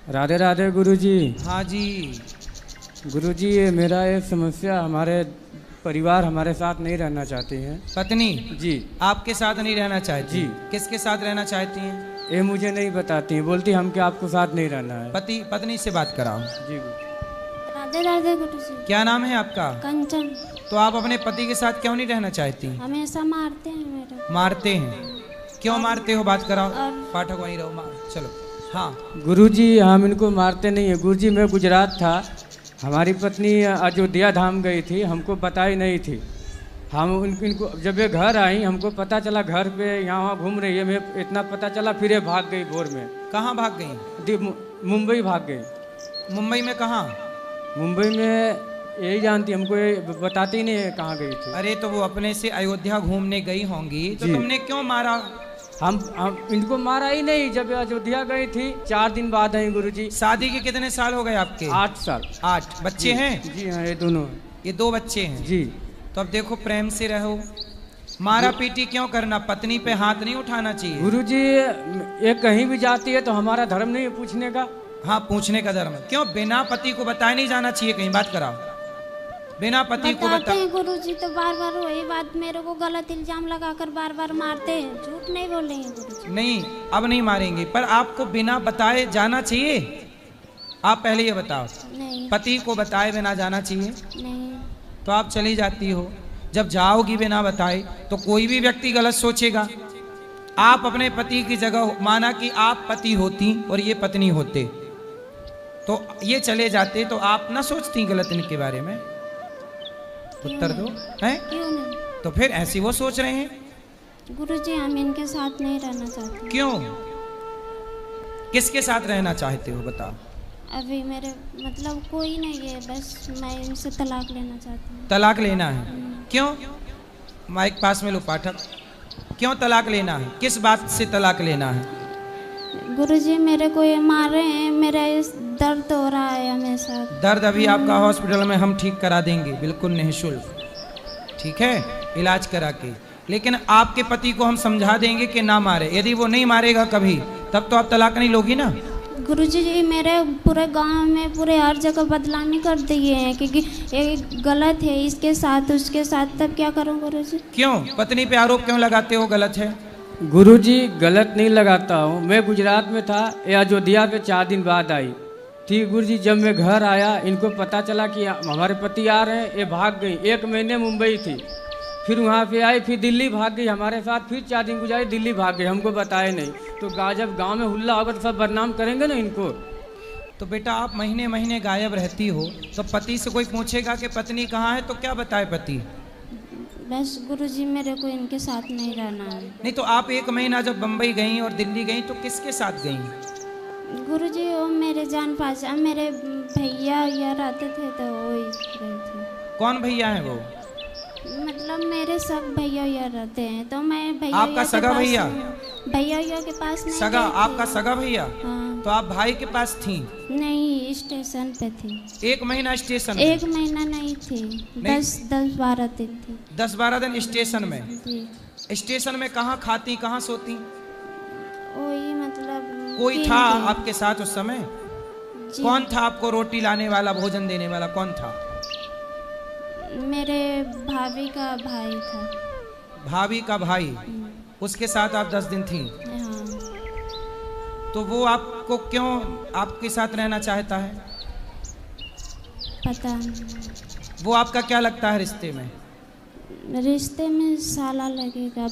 राधे राधे गुरुजी। हाँ जी। गुरुजी, ये मेरा एक समस्या, हमारे परिवार हमारे साथ नहीं रहना चाहती हैं। पत्नी जी। आपके साथ नहीं रहना चाहती? जी। किसके साथ रहना चाहती हैं? ये मुझे नहीं बताती हैं, बोलती हम क्या आपको साथ नहीं रहना है। पति पत्नी से बात कराओ। जी। राधे राधे गुरुजी। क्या नाम है आपका? कंचन। तो आप अपने पति के साथ क्यों नहीं रहना चाहती? हमेशा मारते हैं मेरे। मारते हैं? क्यों मारते हो? बात कराओ। और पाठक वहीं रहो, मार चलो। हाँ गुरुजी, हम इनको मारते नहीं है। गुरुजी, मैं गुजरात था, हमारी पत्नी अयोध्या धाम गई थी, हमको बताई नहीं थी। हम इनको जब ये घर आई, हमको पता चला घर पे यहाँ वहाँ घूम रही है, मैं इतना पता चला, फिर ये भाग गई भोर में। कहाँ भाग गई? मुंबई भाग गई। मुंबई में कहाँ? मुंबई में यही जानती, हमको ये बताती ही नहीं है कहाँ गई थी। अरे तो वो अपने से अयोध्या घूमने गई होंगी, तो जी। तुमने क्यों मारा? हम इनको मारा ही नहीं। जब अयोध्या गई थी 4 दिन बाद आई गुरुजी। शादी के कितने साल हो गए आपके? 8 साल। 8 बच्चे हैं? जी हाँ, ये दोनों। ये 2 बच्चे हैं। जी। तो अब देखो, प्रेम से रहो, मारा पीटी क्यों करना? पत्नी पे हाथ नहीं उठाना चाहिए। गुरुजी, ये कहीं भी जाती है तो हमारा धर्म नहीं है पूछने का। हाँ, पूछने का धर्म। क्यों बिना पति को बताए नहीं जाना चाहिए कहीं? बात कराओ। बिना पति को बताते बता। हैं गुरुजी, तो बार बार वही बात मेरे को गलत इल्जाम लगाकर बार बार मारते हैं। झूठ नहीं बोलेंगे गुरुजी। नहीं, अब नहीं मारेंगे, पर आपको बिना बताए जाना चाहिए? आप पहले ये बताओ, नहीं। पति को बताए बिना जाना चाहिए? नहीं। तो आप चली जाती हो। जब जाओगी बिना बताए तो कोई भी व्यक्ति गलत सोचेगा। आप अपने पति की जगह, माना कि आप पति होती और ये पत्नी होते, तो ये चले जाते, तो आप ना सोचती गलत इनके बारे में? उत्तर दो। हैं? क्यों नहीं? तो फिर ऐसी वो सोच रहे हैं। गुरुजी, हम इनके साथ नहीं रहना चाहते। क्यों? किसके साथ रहना चाहते हो बताओ? अभी मेरे मतलब कोई नहीं है, बस मैं इनसे तलाक लेना चाहती हूँ। तलाक लेना है? क्यों? माइक पास में लो पाठक। क्यों तलाक लेना है? किस बात से तलाक लेना है? गुरुजी, मेरे को ये मार रहे हैं, मेरा इस दर्द हो रहा है हमेशा। दर्द अभी आपका हॉस्पिटल में हम ठीक करा देंगे, बिल्कुल निःशुल्क, ठीक है, इलाज करा के। लेकिन आपके पति को हम समझा देंगे कि ना मारे। यदि वो नहीं मारेगा कभी, तब तो आप तलाक नहीं लोगी ना? गुरुजी जी, मेरे पूरे गांव में पूरे हर जगह बदनामी कर दिए हैं, क्योंकि ये गलत है, इसके साथ उसके साथ। तब क्या करूं गुरुजी? क्यों पत्नी पे आरोप क्यों लगाते हो? गलत है? गुरुजी, गलत नहीं लगाता हूँ। मैं गुजरात में था, ये अयोध्या पे 4 दिन बाद आई थी। गुरुजी, जब मैं घर आया, इनको पता चला कि हमारे पति आ रहे हैं, ये भाग गई। 1 महीने मुंबई थी, फिर वहाँ पे आई, फिर दिल्ली भाग गई हमारे साथ, फिर 4 दिन गुजारी, दिल्ली भाग गई, हमको बताए नहीं। तो जब गांव में हुल्ला होगा तो सब बदनाम करेंगे ना इनको। तो बेटा, आप महीने महीने गायब रहती हो, तो पति से कोई पूछेगा कि पत्नी कहाँ है, तो क्या बताए पति? बस गुरुजी, मेरे को इनके साथ नहीं रहना है। नहीं तो आप 1 महीना जब बम्बई गई और दिल्ली गई, तो किसके साथ गई? गुरुजी, वो मेरे जान पहचान, मेरे भैया या रहते थे, तो वो ही रहे थे। कौन भैया है वो? मतलब मेरे सब भैया या रहते हैं, तो मैं भैया आपका सगा भैया? भैया के पास नहीं सगा? गई थी। आपका सगा भैया? हाँ। तो आप भाई के पास थी? नहीं, स्टेशन पे थी। 1 महीना स्टेशन में? 1 महीना नहीं थी, 10-12 दिन थी। 10-12 दिन स्टेशन में? जी। स्टेशन में कहाँ खाती, कहाँ सोती? वही मतलब कोई 3 था दिन। आपके साथ उस समय? जी। कौन था आपको रोटी लाने वाला, भोजन देने वाला कौन था? मेरे भाभी का भाई था। भाभी का भाई? उसके साथ आप 10 दिन थी? हाँ। तो वो आपको क्यों आपके साथ रहना चाहता है? पता नहीं। वो आपका क्या लगता है रिश्ते में? रिश्ते में साला लगेगा।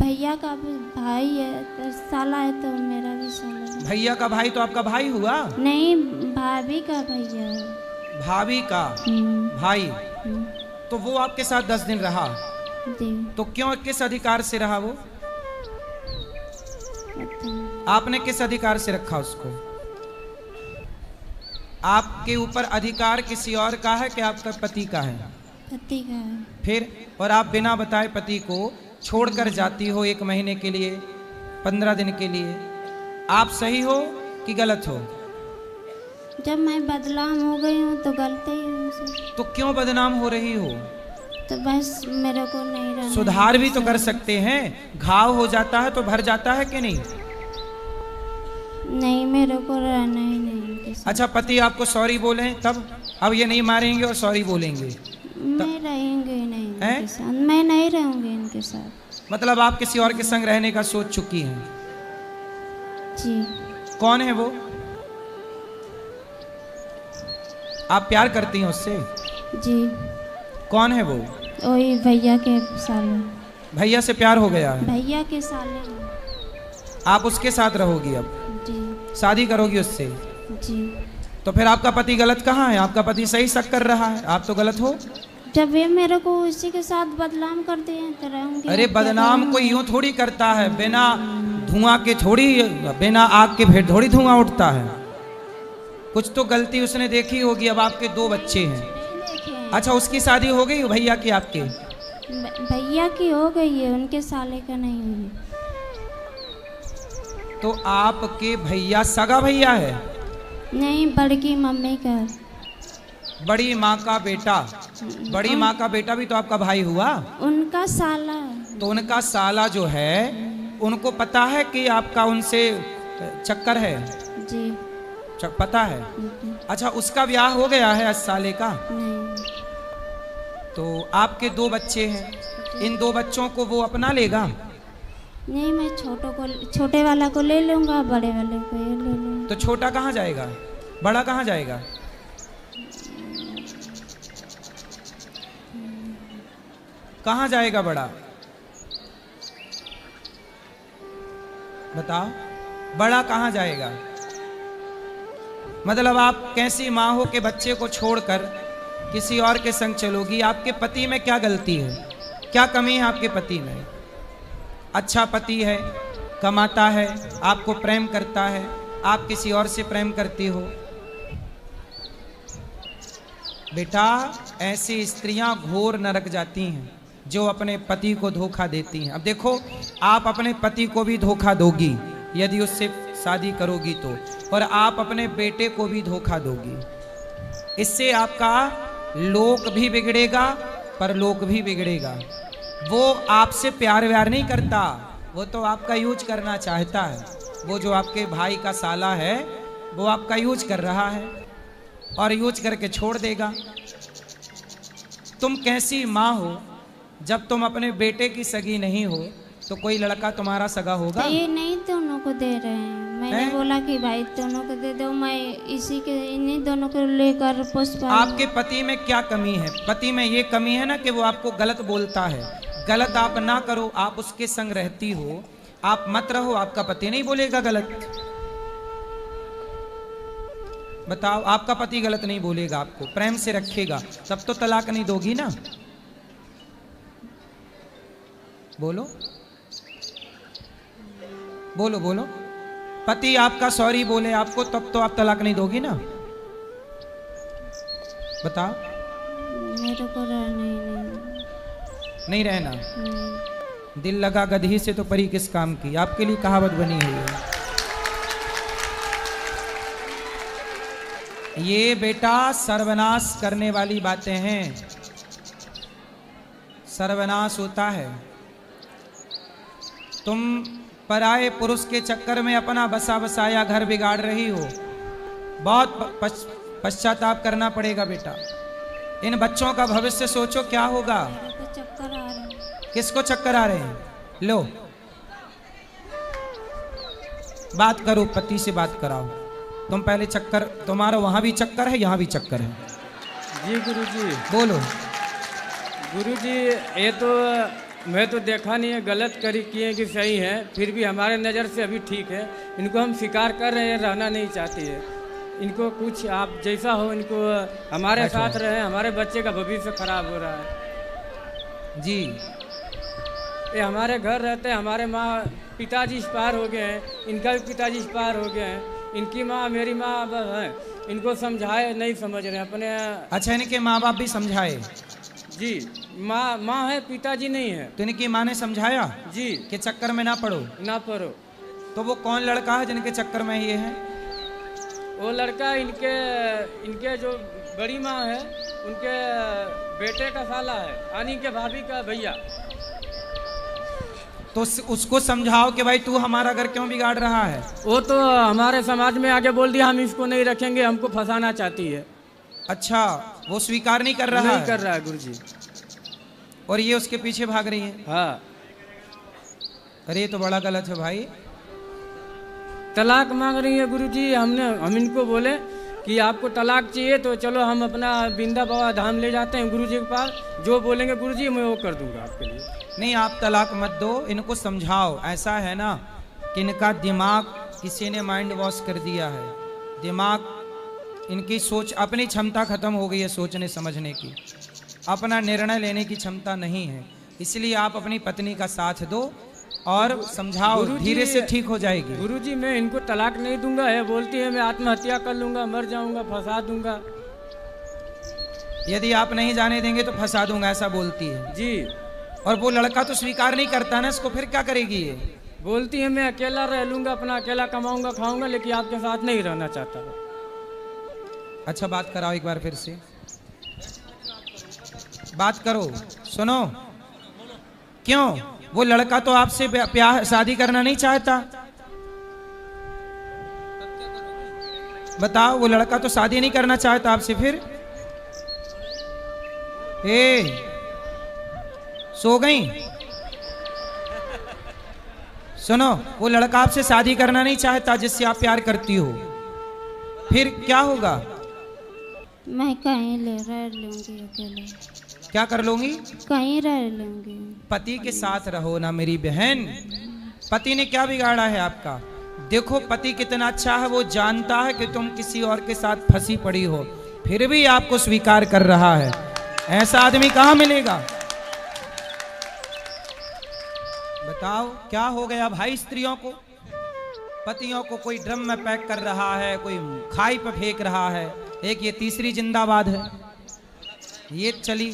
भैया का भी भाई है, तो साला है, तो मेरा भी साला है। भैया का भाई तो आपका भाई हुआ? नहीं, भाभी का भैया है। भाभी का भाई? तो वो आपके साथ 10 दिन रहा? जी। तो क्यों, किस अधिकार से रहा वो? पता नहीं। आपने किस अधिकार से रखा उसको? आपके ऊपर अधिकार किसी और का है कि आपका पति का है? पति का है। फिर? और आप बिना बताए पति को छोड़कर जाती हो 1 महीने के लिए, 15 दिन के लिए। आप सही हो कि गलत हो? जब मैं बदनाम हो गई हूँ तो गलती है मुझसे। तो क्यों बदनाम हो रही हो? तो बस मेरे को नहीं रहना। सुधार भी तो कर सकते हैं। घाव हो जाता है तो भर जाता है कि नहीं? नहीं, मेरे को रहना ही नहीं उनके साथ। अच्छा, पति आपको सॉरी बोले तब? अब ये नहीं मारेंगे और सॉरी बोलेंगे? मैं रहेंगे ही नहीं हैं? इनके साथ, मैं नहीं रहूंगी इनके साथ। मतलब आप किसी और के संग रहने का सोच चुकी हैं? जी। कौन है वो? आप प्यार करती हैं उससे? जी। कौन है वो? वही भैया के साले। भैया से प्यार हो गया है? भैया के साले हैं। आप उसके साथ रहोगी अब? जी। शादी करोगी उससे? जी। तो फिर आपका पति गलत कहाँ है? आपका पति सही शक कर रहा है, आप तो गलत हो। जब ये मेरे को उसी के साथ बदनाम कर दिए तो रहूंगी। अरे अब क्या बदनाम करूं? कोई यूं थोड़ी करता है, बिना धुआं के थोड़ी, बिना आग के फिर थोड़ी धुआं उठता है। कुछ तो गलती उसने देखी होगी। अब आपके 2 बच्चे हैं। नहीं देखे हैं। अच्छा, उसकी शादी हो गई भैया की आपके? भैया की हो गई है, उनके साले का नहीं हुई। तो आपके भैया सगा भैया है? नहीं, बड़की मम्मी का। बड़ी माँ का बेटा? बड़ी माँ का बेटा भी तो आपका भाई हुआ। उनका साला। तो उनका साला जो है, उनको पता है कि आपका उनसे चक्कर है? जी। पता है? अच्छा, उसका ब्याह हो गया है 8 साले का? नहीं। तो आपके 2 बच्चे हैं, इन 2 बच्चों को वो अपना लेगा? नहीं, मैं छोटे वाला को ले लूंगा, बड़े वाले को ये ले लूंगा। तो छोटा कहाँ जाएगा? बड़ा कहाँ जाएगा? कहाँ जाएगा बड़ा? बताओ, बड़ा कहाँ जाएगा? मतलब आप कैसी माँ हो कि बच्चे को छोड़कर किसी और के संग चलोगी? आपके पति में क्या गलती है? क्या कमी है आपके पति में? अच्छा पति है, कमाता है, आपको प्रेम करता है, आप किसी और से प्रेम करती हो। बेटा, ऐसी स्त्रियां घोर नरक जाती हैं जो अपने पति को धोखा देती हैं। अब देखो, आप अपने पति को भी धोखा दोगी यदि उससे शादी करोगी तो, और आप अपने बेटे को भी धोखा दोगी। इससे आपका लोक भी बिगड़ेगा, परलोक भी बिगड़ेगा। वो आपसे प्यार व्यार नहीं करता, वो तो आपका यूज करना चाहता है। वो जो आपके भाई का साला है, वो आपका यूज कर रहा है और यूज करके छोड़ देगा। तुम कैसी माँ हो? जब तुम अपने बेटे की सगी नहीं हो तो कोई लड़का तुम्हारा सगा होगा? तो ये नहीं दोनों को दे रहे हैं। मैंने बोला कि भाई दोनों को दे दो, मैं इसी के इन्हीं दोनों को लेकर पुष्पा। आपके पति में क्या कमी है? पति में ये कमी है ना कि वो आपको गलत बोलता है। गलत आप ना करो, आप उसके संग रहती हो, आप मत रहो, आपका पति नहीं बोलेगा गलत। बताओ, आपका पति गलत नहीं बोलेगा, आपको प्रेम से रखेगा, तब तो तलाक नहीं दोगी ना? बोलो बोलो बोलो। पति आपका सॉरी बोले आपको, तब तो आप तलाक नहीं दोगी ना? बताओ। मेरे को रहना ही नहीं रहना? नहीं। दिल लगा गधी से तो परी किस काम की, आपके लिए कहावत बनी हुई है। ये बेटा सर्वनाश करने वाली बातें हैं, सर्वनाश होता है। तुम पराये पुरुष के चक्कर में अपना बसा बसाया घर बिगाड़ रही हो। बहुत पश्चाताप करना पड़ेगा बेटा। इन बच्चों का भविष्य सोचो, क्या होगा? मेरे को चक्कर आ रहा है। किसको चक्कर आ रहे हैं? लो, बात करो, पति से बात कराओ। तुम पहले चक्कर, तुम्हारा वहां भी चक्कर है, यहाँ भी चक्कर है। जी गुरुजी। बोलो। गुरुजी, ये तो मैं तो देखा नहीं है, गलत करी किए कि सही है, फिर भी हमारे नज़र से अभी ठीक है। इनको हम स्वीकार कर रहे हैं, रहना नहीं चाहते हैं। इनको कुछ आप जैसा हो, इनको हमारे साथ रहे, हमारे बच्चे का भविष्य खराब हो रहा है जी। ये हमारे घर रहते हैं, हमारे माँ पिताजी एक्सपायर हो गए हैं, इनका भी पिताजी एक्सपायर हो गए हैं, इनकी माँ मेरी माँ है, इनको समझाए नहीं समझ रहे अपने। अच्छा, इनके माँ बाप भी समझाए? जी, माँ है, पिताजी नहीं है। तो इनकी माँ ने समझाया जी कि चक्कर में ना पड़ो? ना पढ़ो। तो वो कौन लड़का है जिनके चक्कर में ये है? वो लड़का इनके जो बड़ी माँ है, उनके बेटे का साला है, यानी के भाभी का भैया। तो उसको समझाओ कि भाई तू हमारा घर क्यों बिगाड़ रहा है। वो तो हमारे समाज में आके बोल दिया हम इसको नहीं रखेंगे, हमको फंसाना चाहती है। अच्छा, वो स्वीकार नहीं कर रहा नहीं है। कर रहा है गुरुजी। और ये उसके पीछे भाग रही है। हाँ, अरे ये तो बड़ा गलत है भाई। तलाक मांग रही है गुरुजी। हम इनको बोले कि आपको तलाक चाहिए तो चलो हम अपना बिंदा बाबा धाम ले जाते हैं गुरुजी के पास, जो बोलेंगे गुरुजी मैं वो कर दूंगा आपके लिए। नहीं, आप तलाक मत दो, इनको समझाओ। ऐसा है ना कि इनका दिमाग किसी ने माइंड वॉश कर दिया है। दिमाग, इनकी सोच, अपनी क्षमता खत्म हो गई है सोचने समझने की, अपना निर्णय लेने की क्षमता नहीं है। इसलिए आप अपनी पत्नी का साथ दो और समझाओ, धीरे से ठीक हो जाएगी। गुरुजी मैं इनको तलाक नहीं दूंगा है, बोलती है मैं आत्महत्या कर लूंगा, मर जाऊंगा, फंसा दूंगा। यदि आप नहीं जाने देंगे तो फंसा दूंगा, ऐसा बोलती है जी। और वो लड़का तो स्वीकार नहीं करता ना, इसको फिर क्या करेगी ये। बोलती है मैं अकेला रह लूंगा, अपना अकेला कमाऊंगा खाऊंगा, लेकिन आपके साथ नहीं रहना चाहता। अच्छा, बात कराओ एक बार फिर से, बात करो, सुनो। क्यों? वो लड़का तो आपसे प्यार शादी करना नहीं चाहता। बताओ, वो लड़का तो शादी नहीं करना चाहता आपसे। फिर सो गई? सुनो, वो लड़का आपसे शादी करना नहीं चाहता जिससे आप प्यार करती हो। फिर क्या होगा? मैं कहीं रह लूंगी अकेले। क्या कर लूंगी? कहीं रह लूंगी। पति के साथ रहो ना मेरी बहन। पति ने क्या बिगाड़ा है आपका? देखो, पति कितना अच्छा है, वो जानता है कि तुम किसी और के साथ फंसी पड़ी हो, फिर भी आपको स्वीकार कर रहा है। ऐसा आदमी कहाँ मिलेगा? बताओ, क्या हो गया भाई स्त्रियों को? पतियों को कोई ड्रम में पैक कर रहा है, कोई खाई पर फेंक रहा है। एक ये तीसरी जिंदाबाद है, ये चली।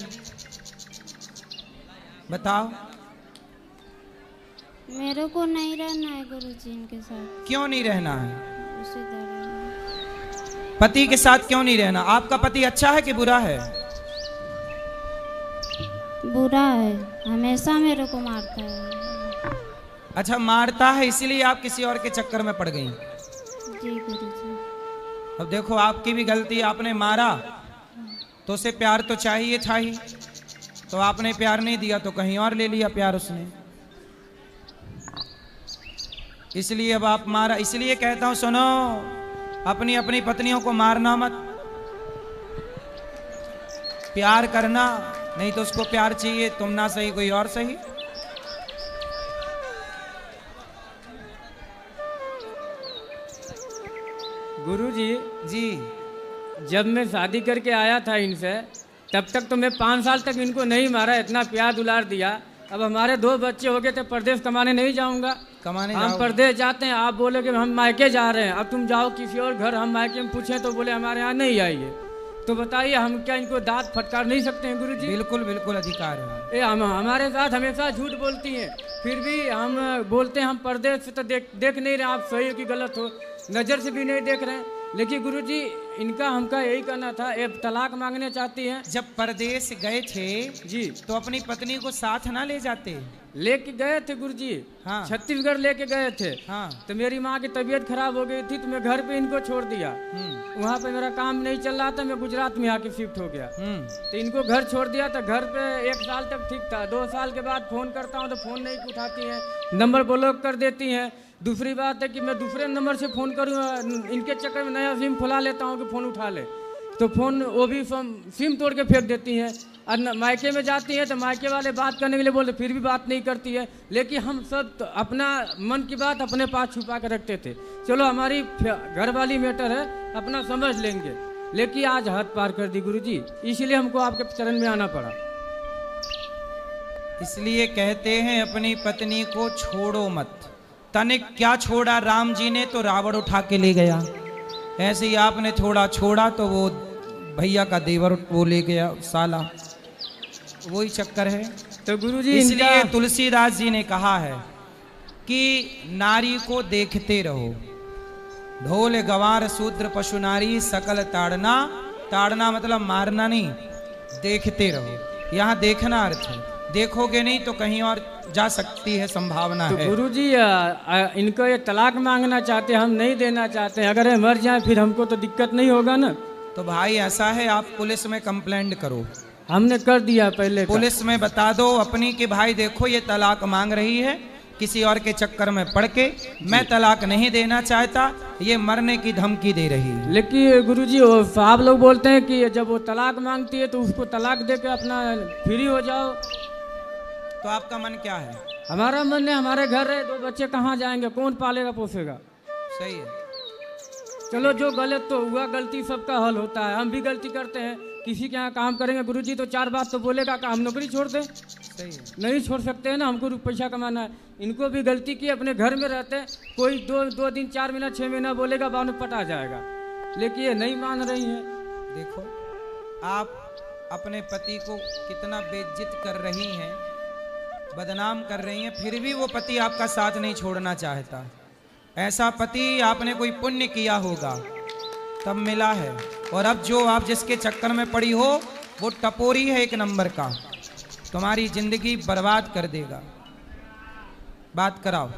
बताओ, मेरे को नहीं रहना है गुरुजी इनके साथ। क्यों नहीं रहना है? उसी तरह। पति के साथ क्यों नहीं रहना? आपका पति अच्छा है कि बुरा है? बुरा है, हमेशा मेरे को मारता है। अच्छा, मारता है, इसीलिए आप किसी और के चक्कर में पड़ गई। जी गुरुजी। अब देखो, आपकी भी गलती, आपने मारा तो उसे प्यार तो चाहिए था ही, तो आपने प्यार नहीं दिया तो कहीं और ले लिया प्यार उसने, इसलिए अब आप मारा। इसलिए कहता हूं, सुनो, अपनी अपनी पत्नियों को मारना मत, प्यार करना। नहीं तो उसको प्यार चाहिए, तुम ना सही कोई और सही। गुरुजी जी, जब मैं शादी करके आया था इनसे, तब तक तो मैं 5 साल तक इनको नहीं मारा, इतना प्यार दुलार दिया। अब हमारे 2 बच्चे हो गए थे, परदेश कमाने नहीं जाऊंगा। कमाने हम जाओ। परदेश जाते हैं, आप बोले कि हम मायके जा रहे हैं, अब तुम जाओ किसी और घर। हम मायके में पूछे तो बोले हमारे यहाँ नहीं आइए। तो बताइए, हम क्या इनको दांत फटकार नहीं सकते हैं गुरुजी? बिल्कुल बिल्कुल अधिकार है। हम हमारे साथ हमेशा झूठ बोलती हैं, फिर भी हम बोलते हैं हम परदेश से तो देख नहीं रहे, आप सही हो कि गलत हो, नज़र से भी नहीं देख रहे हैं। लेकिन गुरुजी, इनका हमका यही कहना था, एक तलाक मांगने चाहती हैं। जब परदेश गए थे जी, तो अपनी पत्नी को साथ ना ले जाते? लेके गए थे गुरुजी। हाँ। छत्तीसगढ़ लेके गए थे। हाँ। तो मेरी माँ की तबीयत खराब हो गई थी, तो मैं घर पे इनको छोड़ दिया। वहाँ पे मेरा काम नहीं चल रहा था, मैं गुजरात में आके शिफ्ट हो गया। तो इनको घर छोड़ दिया, तो घर पे 1 साल तक ठीक था। 2 साल के बाद फोन करता हूँ तो फोन नहीं उठाती हैं, नंबर ब्लॉक कर देती हैं। दूसरी बात है कि मैं दूसरे नंबर से फ़ोन करूँ, इनके चक्कर में नया सिम खुला लेता हूँ कि फ़ोन उठा ले, तो फ़ोन वो भी सिम तोड़ के फेंक देती हैं। और मायके में जाती हैं तो मायके वाले बात करने के लिए बोलते, फिर भी बात नहीं करती है। लेकिन हम सब तो अपना मन की बात अपने पास छुपा के रखते थे, चलो हमारी घर वाली मैटर है, अपना समझ लेंगे। लेकिन आज हद पार कर दी गुरुजी, इसीलिए हमको आपके चरण में आना पड़ा। इसलिए कहते हैं अपनी पत्नी को छोड़ो मत। तनिक क्या छोड़ा राम जी ने, तो रावण उठा के ले गया। ऐसे ही आपने थोड़ा छोड़ा तो वो भैया का देवर वो ले गया साला, वही चक्कर है। तो गुरुजी, इसलिए तुलसीदास जी ने कहा है कि नारी को देखते रहो, ढोल गवार शूद्र पशु नारी सकल ताड़ना। ताड़ना मतलब मारना नहीं, देखते रहो। यहाँ देखना अर्थ है, देखोगे नहीं तो कहीं और जा सकती है, संभावना तो है। गुरुजी इनको ये तलाक मांगना चाहते, हम नहीं देना चाहते हैं। अगर ये मर जाए फिर हमको तो दिक्कत नहीं होगा ना। तो भाई ऐसा है, आप पुलिस में कंप्लेंट करो। हमने कर दिया पहले का। पुलिस में बता दो अपनी कि भाई देखो ये तलाक मांग रही है, किसी और के चक्कर में पड़ के, मैं तलाक नहीं देना चाहता, ये मरने की धमकी दे रही है। लेकिन गुरुजी वो साहब लोग बोलते हैं कि जब वो तलाक मांगती है तो उसको तलाक दे के अपना फ्री हो जाओ। तो आपका मन क्या है? हमारा मन है, हमारे घर है, 2 बच्चे कहाँ जाएंगे, कौन पालेगा पोसेगा। सही है। चलो जो गलत तो हुआ, गलती सबका हल होता है, हम भी गलती करते हैं। किसी के यहाँ काम करेंगे गुरुजी तो 4 बात तो बोलेगा कि हम नौकरी छोड़ दें। सही है। नहीं छोड़ सकते हैं ना, हमको पैसा कमाना है। इनको भी गलती की, अपने घर में रहते हैं, कोई 2 दिन 4 महीना 6 महीना बोलेगा, बाद में पटा जाएगा। लेकिन ये नहीं मान रही है। देखो आप अपने पति को कितना बेइज्जत कर रही हैं, बदनाम कर रही हैं, फिर भी वो पति आपका साथ नहीं छोड़ना चाहता। ऐसा पति आपने कोई पुण्य किया होगा तब मिला है, और अब जो आप जिसके चक्कर में पड़ी हो वो टपोरी है, 1 नंबर का, तुम्हारी जिंदगी बर्बाद कर देगा। बात कराओ।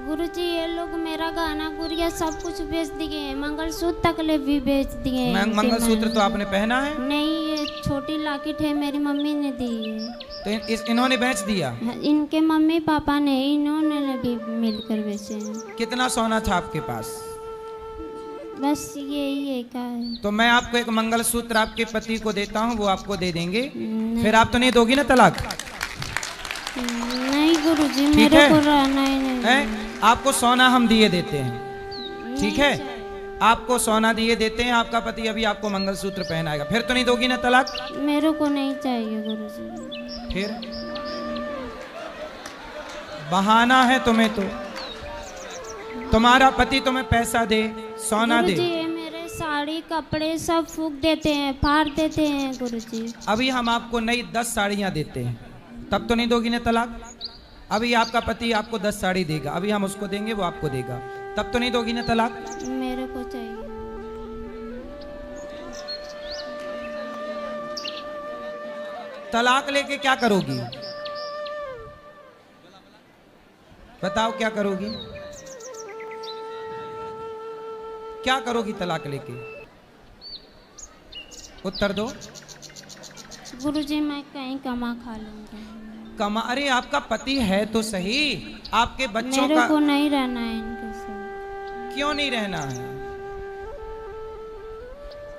गुरुजी ये लोग मेरा गहना गुड़िया सब कुछ बेच दिए हैं, मंगलसूत्र तक ले भी बेच दिए हैं। मंगलसूत्र तो आपने पहना है? नहीं, ये छोटी लॉकेट है, मेरी मम्मी ने दी है। तो इन्होंने बेच दिया? इनके मम्मी पापा ने, इन्होंने भी मिलकर बेचे हैं। कितना सोना था आपके पास? बस यही है का है। तो मैं आपको एक मंगलसूत्र आपके पति को देता हूँ, वो आपको दे देंगे। फिर आप तो नहीं दोगी ना तलाक? नहीं गुरुजी, ठीक मेरे है? को रहना ही नहीं है? आपको सोना हम दिए देते हैं, ठीक है? आपको सोना दिए देते हैं, आपका पति अभी आपको मंगलसूत्र पहनाएगा। फिर तो नहीं दोगी ना तलाक? मेरे को नहीं चाहिए गुरुजी। फिर बहाना है तुम्हें, तो तुम्हारा पति तुम्हें पैसा दे, सोना दे। गुरुजी ये मेरे साड़ी कपड़े सब फूक देते हैं, फाड़ देते हैं गुरुजी। अभी हम आपको नई 10 साड़ियाँ देते हैं, तब तो नहीं दोगी ना तलाक? अभी आपका पति आपको 10 साड़ी देगा, अभी हम उसको देंगे, वो आपको देगा, तब तो नहीं दोगी ना तलाक? मेरे को चाहिए। तलाक लेके क्या करोगी? बताओ क्या करोगी? क्या करोगी तलाक लेके? उत्तर दो। गुरुजी मैं कहीं कमा खा लूंगा। कमा? अरे आपका पति है तो सही, आपके बच्चों मेरे का को नहीं रहना है इनके साथ। क्यों नहीं रहना है?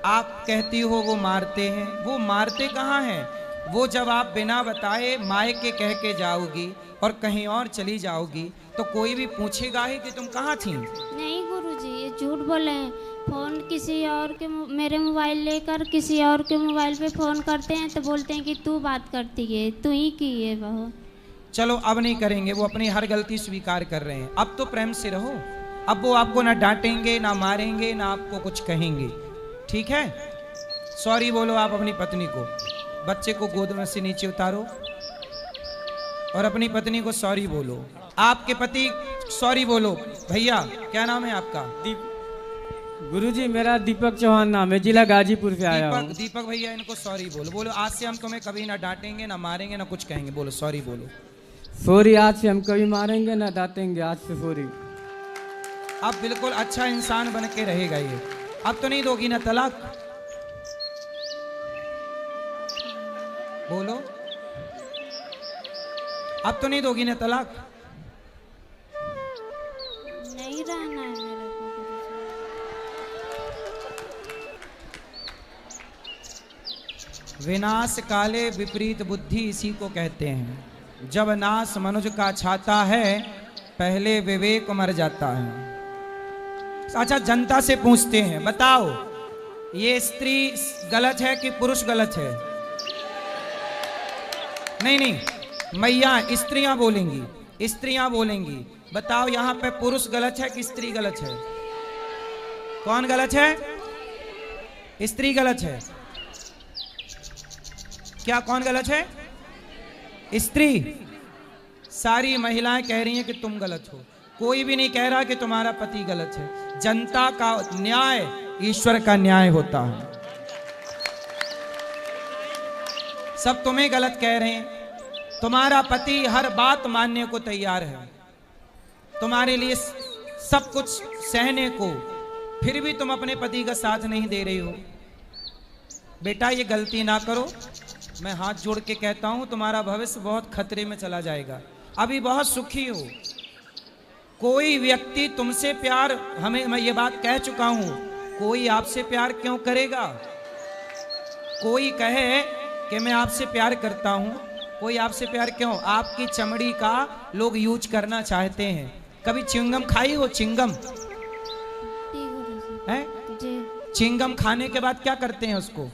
आप कहती हो वो मारते हैं, वो मारते कहाँ हैं? वो जब आप बिना बताए मायके कह के जाओगी और कहीं और चली जाओगी तो कोई भी पूछेगा ही कि तुम कहाँ थी। नहीं गुरुजी ये झूठ बोले हैं। फोन किसी और के मेरे मोबाइल लेकर किसी और के मोबाइल पे फोन करते हैं तो बोलते हैं कि तू बात करती है, तू ही की है बहू। चलो अब नहीं करेंगे, वो अपनी हर गलती स्वीकार कर रहे हैं। अब तो प्रेम से रहो, अब वो आपको ना डांटेंगे ना मारेंगे ना आपको कुछ कहेंगे, ठीक है? सॉरी बोलो आप अपनी पत्नी को, बच्चे को गोद में से नीचे उतारो और अपनी पत्नी को सॉरी बोलो। आपके पति सॉरी बोलो। भैया क्या नाम है आपका? गुरुजी मेरा दीपक चौहान नाम है, जिला गाजीपुर से आया हूँ। दीपक भैया इनको सॉरी बोलो। बोलो आज से हम तुम्हें कभी ना डांटेंगे ना मारेंगे ना कुछ कहेंगे। बोलो सॉरी बोलो। सॉरी, आज से हम कभी मारेंगे ना डांटेंगे, आज से सॉरी। अब बिल्कुल अच्छा इंसान बन के रहेगा ये। अब तो नहीं दोगी ना तलाक? बोलो अब तो नहीं दोगी ना तलाक? नहीं रहना है मेरे को गुरुजी। विनाश काले विपरीत बुद्धि इसी को कहते हैं। जब नाश मनुष्य का छाता है पहले विवेक मर जाता है। अच्छा जनता से पूछते हैं, बताओ ये स्त्री गलत है कि पुरुष गलत है? नहीं नहीं मैया स्त्रियां बोलेंगी, स्त्रियां बोलेंगी। बताओ यहाँ पे पुरुष गलत है कि स्त्री गलत है? कौन गलत है? स्त्री गलत है। क्या कौन गलत है? स्त्री। सारी महिलाएं कह रही हैं कि तुम गलत हो, कोई भी नहीं कह रहा कि तुम्हारा पति गलत है। जनता का न्याय ईश्वर का न्याय होता है। सब तुम्हें गलत कह रहे हैं। तुम्हारा पति हर बात मानने को तैयार है, तुम्हारे लिए सब कुछ सहने को, फिर भी तुम अपने पति का साथ नहीं दे रही हो। बेटा ये गलती ना करो, मैं हाथ जोड़ के कहता हूं, तुम्हारा भविष्य बहुत खतरे में चला जाएगा। अभी बहुत सुखी हो। कोई व्यक्ति तुमसे प्यार, मैं ये बात कह चुका हूं, कोई आपसे प्यार क्यों करेगा? कोई कहे कि मैं आपसे प्यार करता हूं, कोई आपसे प्यार क्यों? आपकी चमड़ी का लोग यूज करना चाहते हैं। कभी चिंगम खाई हो? चिंगम है? चिंगम खाने के बाद क्या करते हैं? उसको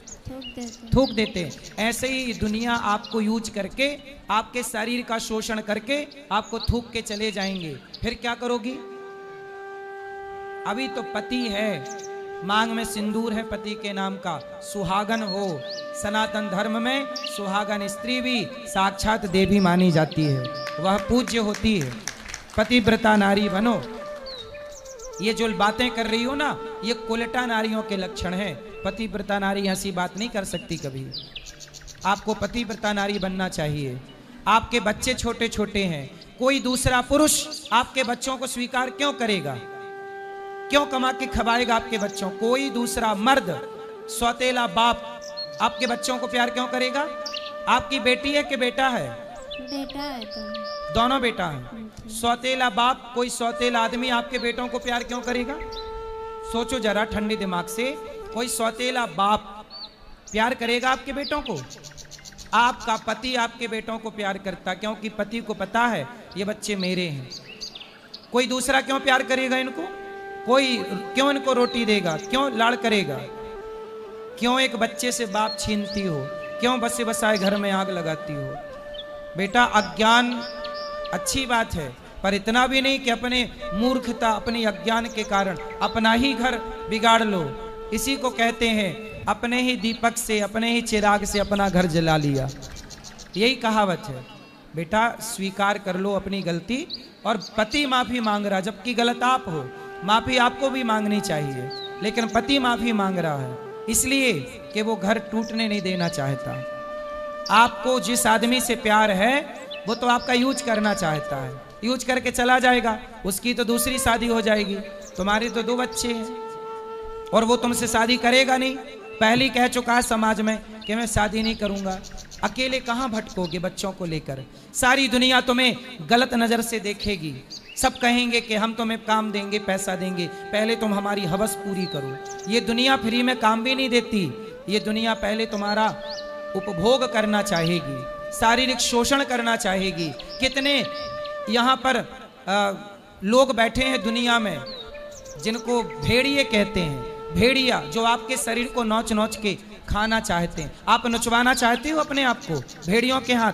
थूक देते हैं। ऐसे ही दुनिया आपको यूज करके, आपके शरीर का शोषण करके आपको थूक के चले जाएंगे। फिर क्या करोगी? अभी तो पति है, मांग में सिंदूर है पति के नाम का, सुहागन हो। सनातन धर्म में सुहागन स्त्री भी साक्षात देवी मानी जाती है, वह पूज्य होती है। पतिव्रता नारी बनो। ये जो बातें कर रही हो ना, ये कुलटा नारियों के लक्षण है। पतिव्रता नारी ऐसी बात नहीं कर सकती कभी। आपको पतिव्रता नारी बनना चाहिए। आपके बच्चे छोटे छोटे हैं, कोई दूसरा पुरुष आपके बच्चों को स्वीकार क्यों करेगा? क्यों कमा के खवाएगा आपके बच्चों? कोई दूसरा मर्द, सौतेला बाप आपके बच्चों को प्यार क्यों करेगा? आपकी बेटी है कि बेटा है? बेटा है तो। दोनों बेटा हैं। सौतेला बाप, कोई सौतेला आदमी आपके बेटों को प्यार क्यों करेगा? सोचो जरा ठंडे दिमाग से, कोई सौतेला बाप प्यार करेगा आपके बेटों को? आपका पति आपके बेटों को प्यार करता, क्योंकि पति को पता है ये बच्चे मेरे हैं। कोई दूसरा क्यों प्यार करेगा इनको? कोई क्यों इनको रोटी देगा? क्यों लाड़ करेगा? क्यों एक बच्चे से बाप छीनती हो? क्यों बसे बसाए घर में आग लगाती हो? बेटा अज्ञान अच्छी बात है, पर इतना भी नहीं कि अपने मूर्खता, अपनी अज्ञान के कारण अपना ही घर बिगाड़ लो। इसी को कहते हैं अपने ही दीपक से, अपने ही चिराग से अपना घर जला लिया। यही कहावत है। बेटा स्वीकार कर लो अपनी गलती। और पति माफी मांग रहा, जबकि गलत आप हो। माफी आपको भी मांगनी चाहिए, लेकिन पति माफी मांग रहा है इसलिए कि वो घर टूटने नहीं देना चाहता। आपको जिस आदमी से प्यार है वो तो आपका यूज करना चाहता है, यूज करके चला जाएगा। उसकी तो दूसरी शादी हो जाएगी, तुम्हारे तो 2 बच्चे हैं और वो तुमसे शादी करेगा नहीं। पहले कह चुका है समाज में कि मैं शादी नहीं करूंगा। अकेले कहाँ भटकोगे बच्चों को लेकर? सारी दुनिया तुम्हें गलत नजर से देखेगी। सब कहेंगे कि हम तुम्हें काम देंगे, पैसा देंगे, पहले तुम हमारी हवस पूरी करो। ये दुनिया फ्री में काम भी नहीं देती। ये दुनिया पहले तुम्हारा उपभोग करना चाहेगी, शारीरिक शोषण करना चाहेगी। कितने यहाँ पर लोग बैठे हैं दुनिया में जिनको भेड़िए कहते हैं। भेड़िया जो आपके शरीर को नोच नोच के खाना चाहते हैं। आप नचवाना चाहते हो अपने आप को भेड़ियों के हाथ?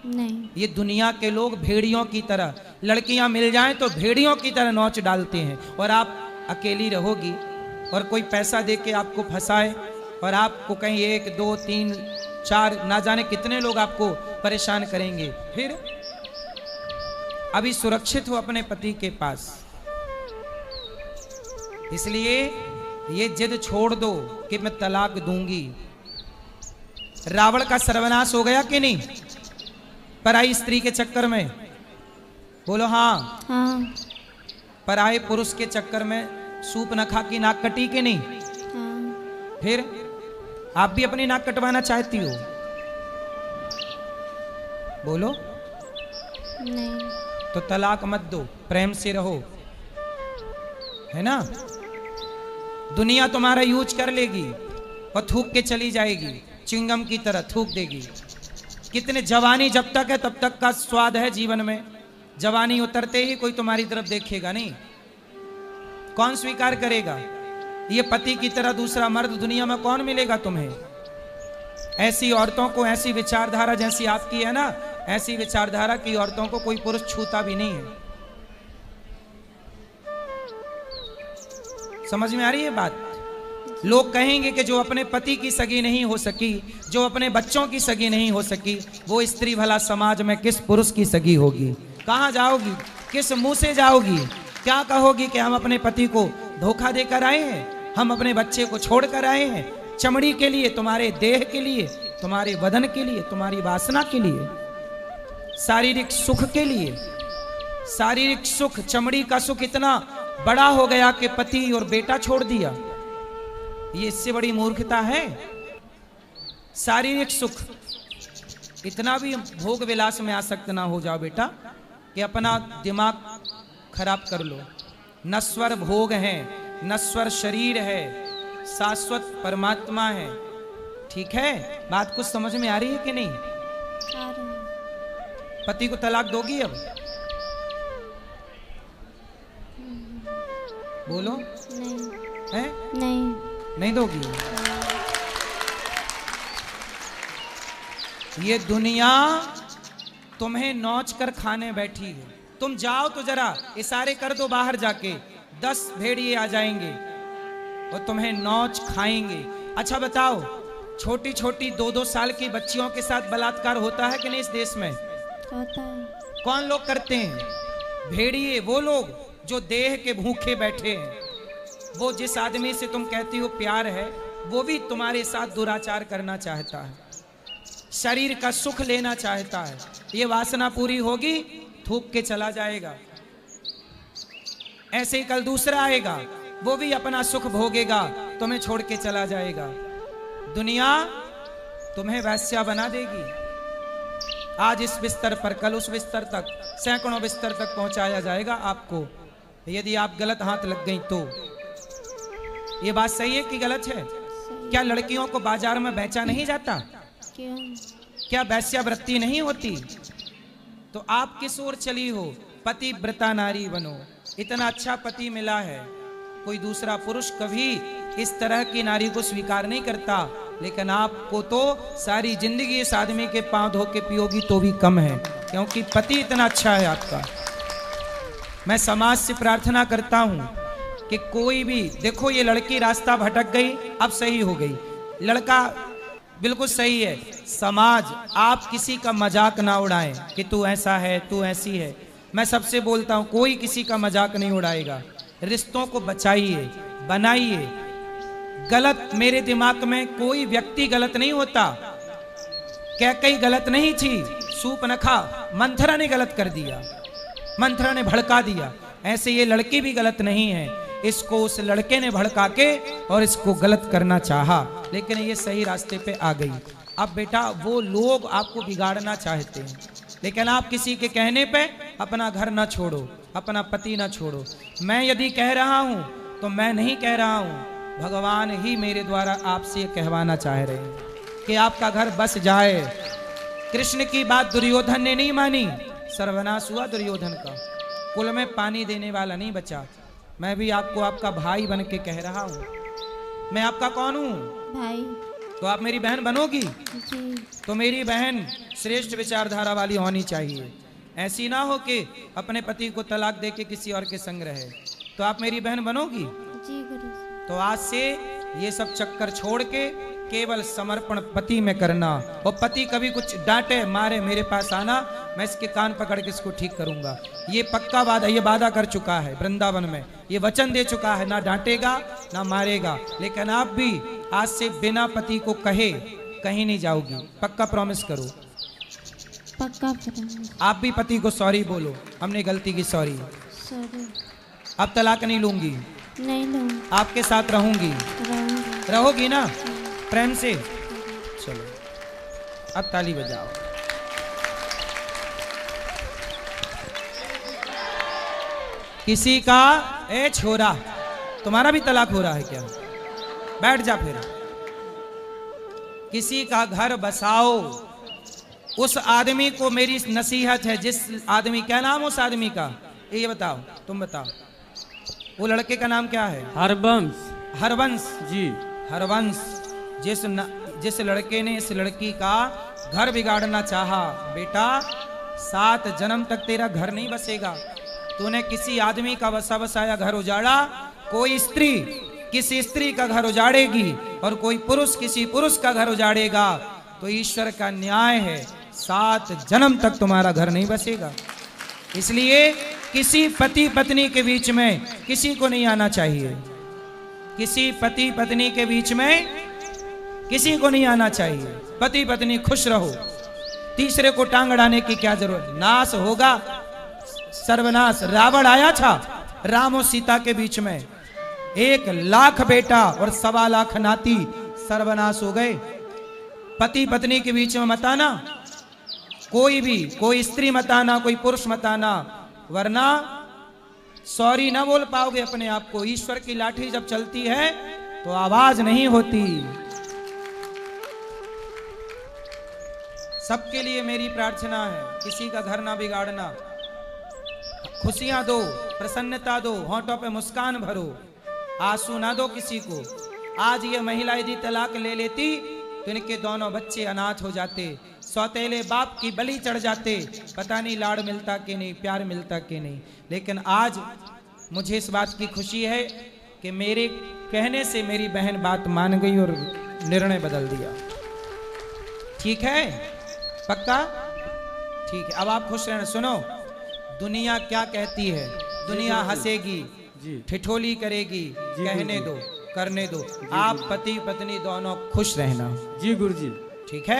नहीं। ये दुनिया के लोग भेड़ियों की तरह, लड़कियां मिल जाएं तो भेड़ियों की तरह नोच डालते हैं। और आप अकेली रहोगी और कोई पैसा दे के आपको फंसाए और आपको कहीं 1 2 3 4 ना जाने कितने लोग आपको परेशान करेंगे। फिर अभी सुरक्षित हो अपने पति के पास, इसलिए ये जिद छोड़ दो कि मैं तलाक दूंगी। रावण का सर्वनाश हो गया कि नहीं पराई स्त्री के चक्कर में? बोलो हाँ। हाँ। पराए पुरुष के चक्कर में सूप न खा की नाक कटी कि नहीं? हाँ। फिर आप भी अपनी नाक कटवाना चाहती हो? बोलो। नहीं। तो तलाक मत दो, प्रेम से रहो, है ना? दुनिया तुम्हारा यूज कर लेगी और थूक के चली जाएगी, चिंगम की तरह थूक देगी। कितने जवानी जब तक है तब तक का स्वाद है जीवन में। जवानी उतरते ही कोई तुम्हारी तरफ देखेगा नहीं। कौन स्वीकार करेगा? ये पति की तरह दूसरा मर्द दुनिया में कौन मिलेगा तुम्हें? ऐसी औरतों को, ऐसी विचारधारा जैसी आपकी है ना, ऐसी विचारधारा की औरतों को कोई पुरुष छूता भी नहीं है। समझ में आ रही है बात? लोग कहेंगे कि जो अपने पति की सगी नहीं हो सकी, जो अपने बच्चों की सगी नहीं हो सकी, वो स्त्री भला समाज में किस पुरुष की सगी होगी? कहाँ जाओगी? किस मुंह से जाओगी? क्या कहोगी कि हम अपने पति को धोखा देकर आए हैं, हम अपने बच्चे को छोड़कर आए हैं, चमड़ी के लिए, तुम्हारे देह के लिए? तुम्हारे वदन के लिए, तुम्हारी वासना के लिए, शारीरिक सुख के लिए। शारीरिक सुख, चमड़ी का सुख इतना बड़ा हो गया कि पति और बेटा छोड़ दिया। ये इससे बड़ी मूर्खता है? शारीरिक सुख, इतना भी भोग विलास में आसक्त ना हो जाओ बेटा कि अपना दिमाग खराब कर लो। नश्वर भोग है, नश्वर शरीर है, शाश्वत परमात्मा है। ठीक है, बात कुछ समझ में आ रही है कि नहीं? आ रहे हैं। पति को तलाक दोगी अब? बोलो। नहीं है? नहीं। नहीं दोगी? ये दुनिया तुम्हें नोच कर खाने बैठी है। तुम जाओ तो जरा इशारे कर दो बाहर जाके, 10 भेड़िए आ जाएंगे और तुम्हें नोच खाएंगे। अच्छा बताओ, छोटी छोटी 2-2 साल की बच्चियों के साथ बलात्कार होता है कि नहीं इस देश में? होता है। कौन लोग करते हैं? भेड़िए, वो लोग जो देह के भूखे बैठे हैं। वो जिस आदमी से तुम कहती हो प्यार है, वो भी तुम्हारे साथ दुराचार करना चाहता है, शरीर का सुख लेना चाहता है। ये वासना पूरी होगी, थूक के चला जाएगा। ऐसे ही कल दूसरा आएगा, वो भी अपना सुख भोगेगा, तुम्हें छोड़ के चला जाएगा। दुनिया तुम्हें वैश्या बना देगी। आज इस बिस्तर पर, कल उस बिस्तर तक, सैकड़ों बिस्तर तक पहुंचाया जाएगा आपको, यदि आप गलत हाथ लग गई तो। ये बात सही है कि गलत है? क्या लड़कियों को बाजार में बेचा नहीं जाता? क्यों? क्या वैश्यावृत्ति नहीं होती? तो आप किस ओर चली हो? पतिव्रता नारी बनो। इतना अच्छा पति मिला है, कोई दूसरा पुरुष कभी इस तरह की नारी को स्वीकार नहीं करता, लेकिन आपको तो सारी जिंदगी इस आदमी के पांव धो के पियोगी तो भी कम है, क्योंकि पति इतना अच्छा है आपका। मैं समाज से प्रार्थना करता हूं कि कोई भी, देखो ये लड़की रास्ता भटक गई, अब सही हो गई, लड़का बिल्कुल सही है। समाज, आप किसी का मजाक ना उड़ाएं कि तू ऐसा है, तू ऐसी है। मैं सबसे बोलता हूं, कोई किसी का मजाक नहीं उड़ाएगा। रिश्तों को बचाइए, बनाइए। गलत, मेरे दिमाग में कोई व्यक्ति गलत नहीं होता। कैकई गलत नहीं थी, सूपनखा मंथरा ने गलत कर दिया, मंथरा ने भड़का दिया। ऐसे ये लड़की भी गलत नहीं है, इसको उस लड़के ने भड़का के और इसको गलत करना चाहा, लेकिन ये सही रास्ते पे आ गई। अब बेटा, वो लोग आपको बिगाड़ना चाहते हैं, लेकिन आप किसी के कहने पे अपना घर ना छोड़ो, अपना पति ना छोड़ो। मैं यदि कह रहा हूं तो मैं नहीं कह रहा हूं, भगवान ही मेरे द्वारा आपसे कहवाना चाह रहे हैं कि आपका घर बस जाए। कृष्ण की बात दुर्योधन ने नहीं मानी, सर्वनाश हुआ दुर्योधन का, कुल में पानी देने वाला नहीं बचा। मैं भी आपको आपका भाई बन के कह रहा हूं। मैं आपका कौन हूं? भाई। तो आप मेरी बहन बनोगी? जी। तो मेरी बहन श्रेष्ठ विचारधारा वाली होनी चाहिए। ऐसी ना हो कि अपने पति को तलाक दे के किसी और के संग रहे। तो आप मेरी बहन बनोगी? जी गुरु। तो आज से ये सब चक्कर छोड़ के केवल समर्पण पति में करना। और पति कभी कुछ डांटे मारे, मेरे पास आना, मैं इसके कान पकड़ के इसको ठीक करूंगा। ये पक्का वादा, ये वादा कर चुका है वृंदावन में, ये वचन दे चुका है, ना डांटेगा ना मारेगा। लेकिन आप भी आज से बिना पति को कहे कहीं नहीं जाओगी, पक्का प्रॉमिस करो। पक्का प्रॉमिस। आप भी पति को सॉरी बोलो, हमने गलती की, सॉरी, सॉरी। अब तलाक नहीं लूंगी, नहीं लूंगी। आपके साथ रहूंगी। रहूंगी। रहोगी ना प्रेम से? चलो अब ताली बजाओ। किसी का, ए छोरा, तुम्हारा भी तलाक हो रहा है क्या? बैठ जा फिर। किसी का घर बसाओ। उस आदमी को मेरी नसीहत है, जिस आदमी, क्या नाम उस आदमी का, ये बताओ, तुम बताओ। वो लड़के का नाम क्या है? हरबंश। हरवंश जी। हरवंश। जिस लड़के ने इस लड़की का घर बिगाड़ना चाहा, बेटा 7 जन्म तक तेरा घर नहीं बसेगा। तूने किसी आदमी का बसा बसाया घर उजाड़ा, कोई स्त्री किसी स्त्री का घर उजाड़ेगी और कोई पुरुष किसी पुरुष का घर उजाड़ेगा, तो ईश्वर का न्याय है, 7 जन्म तक तुम्हारा घर नहीं बसेगा। इसलिए किसी पति पत्नी के बीच में किसी को नहीं आना चाहिए। किसी पति पत्नी के बीच में किसी को नहीं आना चाहिए। पति पत्नी खुश रहो, तीसरे को टांग अड़ाने की क्या जरूरत। नाश होगा सर्वनाश। रावण आया था राम और सीता के बीच में, 1,00,000 बेटा और 1,25,00,000 नाती, सर्वनाश हो गए। पति पत्नी के बीच में मत आना, कोई भी, कोई स्त्री मत आना, कोई पुरुष मत आना, वरना सॉरी ना बोल पाओगे अपने आप को। ईश्वर की लाठी जब चलती है तो आवाज नहीं होती। सबके लिए मेरी प्रार्थना है, किसी का घर ना बिगाड़ना, खुशियां दो, प्रसन्नता दो, होंठों पे मुस्कान भरो, आंसू ना दो किसी को। आज ये महिला यदि तलाक ले लेती तो इनके दोनों बच्चे अनाथ हो जाते, सौतेले बाप की बलि चढ़ जाते, पता नहीं लाड़ मिलता कि नहीं, प्यार मिलता कि नहीं। लेकिन आज मुझे इस बात की खुशी है कि मेरे कहने से मेरी बहन बात मान गई और निर्णय बदल दिया। ठीक है, पक्का? ठीक है, अब आप खुश रहना। सुनो, दुनिया क्या कहती है, दुनिया हंसेगी, ठिठोली करेगी, कहने दो, करने दो। आप पति पत्नी दोनों खुश रहना। जी गुरुजी। ठीक है।